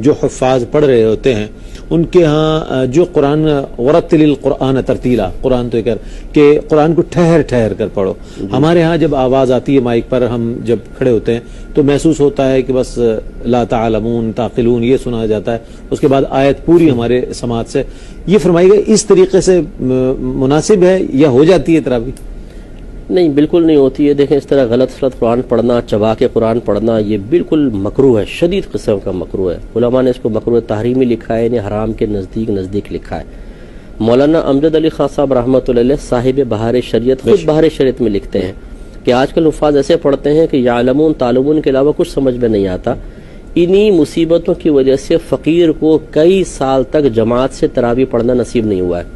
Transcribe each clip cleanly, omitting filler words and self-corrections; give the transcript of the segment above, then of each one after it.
جو حفاظ پڑھ رہے ہوتے ہیں ان کے ہاں جو قرآن ورتل القرآن ترتیلا، قرآن تو کہ قرآن کو ٹھہر ٹھہر کر پڑھو. ہمارے ہاں جب آواز آتی ہے مائک پر، ہم جب کھڑے ہوتے ہیں تو محسوس ہوتا ہے کہ بس لا تعلمون تعقلون یہ سنا جاتا ہے، اس کے بعد آیت پوری ہمارے سماعت سے. یہ فرمائیے گا اس طریقے سے مناسب ہے یا ہو جاتی ہے تراویح؟ نہیں، بالکل نہیں ہوتی ہے. دیکھیں اس طرح غلط سلط قرآن پڑھنا، چبا کے قرآن پڑھنا، یہ بالکل مکروہ ہے، شدید قسم کا مکروہ ہے. علماء نے اس کو مکروہ تحریمی لکھا ہے، یعنی حرام کے نزدیک لکھا ہے. مولانا امجد علی خان صاحب رحمۃ اللہ علیہ صاحب بہار شریعت خود بہار شریعت میں لکھتے ہیں کہ آج کل الفاظ ایسے پڑھتے ہیں کہ یعلمون تعلمون کے علاوہ کچھ سمجھ میں نہیں آتا. انہی مصیبتوں کی وجہ سے فقیر کو کئی سال تک جماعت سے تراویح پڑھنا نصیب نہیں ہوا ہے.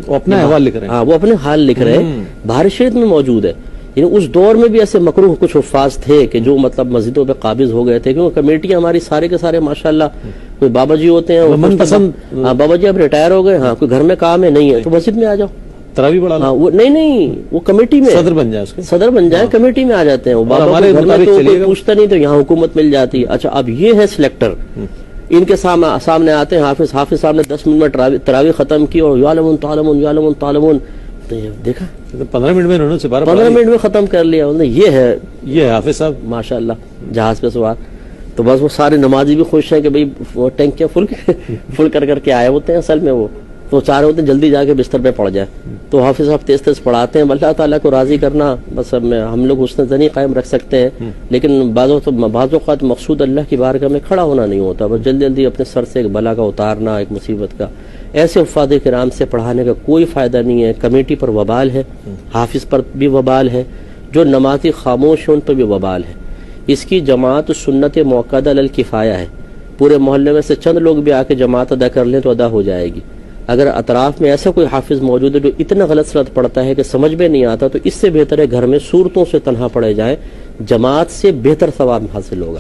وہ اپنا حوال لکھ رہے ہیں. ہاں، وہ اپنے حال لکھ رہے ہیں، بہار شریعت میں موجود ہے. یعنی اس دور میں بھی ایسے مکروہ کچھ حفاظ تھے کہ جو مطلب مسجدوں پہ قابض ہو گئے تھے، کیونکہ کمیٹیاں ہماری سارے کے سارے ماشاءاللہ کوئی بابا جی ہوتے ہیں، من پسند، ہاں بابا جی اب ریٹائر ہو گئے، ہاں کوئی گھر میں کام ہے نہیں ہے تو مسجد میں آ جاؤ تراویح پڑھا. ہاں وہ نہیں وہ کمیٹی میں صدر بن جائے، اس کے صدر بن جائے، کمیٹی میں آ جاتے ہیں. وہ بابا کو گھر میں تو کوئی پوچھتا نہیں، تو یہاں حکومت مل جاتی. اچھا اب یہ ہے سلیکٹر، ان کے سامنے آتے ہیں حافظ صاحب نے 10 منٹ میں تراویح ختم کی اور یعلمون تعلمون یعلمون تعلمون، تو دیکھا 15 منٹ میں انہوں نے 15 منٹ میں ختم کر لیا. یہ ہے حافظ صاحب ماشاءاللہ جہاز پہ سوار. تو بس وہ سارے نمازی بھی خوش ہیں کہ بھئی وہ ٹینکیاں فل کر کے آئے ہوتے ہیں. اصل میں وہ تو چاہ رہے ہوتے ہیں جلدی جا کے بستر پہ پڑ جائے. تو حافظ صاحب تیز پڑھاتے ہیں. اللہ تعالیٰ کو راضی کرنا بس ہم لوگ حسن ظنی قائم رکھ سکتے ہیں، لیکن بعض اوقات مقصود اللہ کی بارگاہ میں کھڑا ہونا نہیں ہوتا. بس جلدی اپنے سر سے ایک بلا کا اتارنا، ایک مصیبت کا. ایسے حفاظ کرام سے پڑھانے کا کوئی فائدہ نہیں ہے. کمیٹی پر وبال ہے، حافظ پر بھی وبال ہے، جو نمازی خاموش ہیں ان پر بھی وبال ہے. اس کی جماعت سنت موقدہ للکفایہ ہے. پورے محلے میں سے چند لوگ بھی آ کے جماعت ادا کر لیں تو ادا ہو جائے گی. اگر اطراف میں ایسا کوئی حافظ موجود ہے جو اتنا غلط سلط پڑھتا ہے کہ سمجھ میں نہیں آتا، تو اس سے بہتر ہے گھر میں سورتوں سے تنہا پڑے جائیں، جماعت سے بہتر ثواب حاصل ہوگا.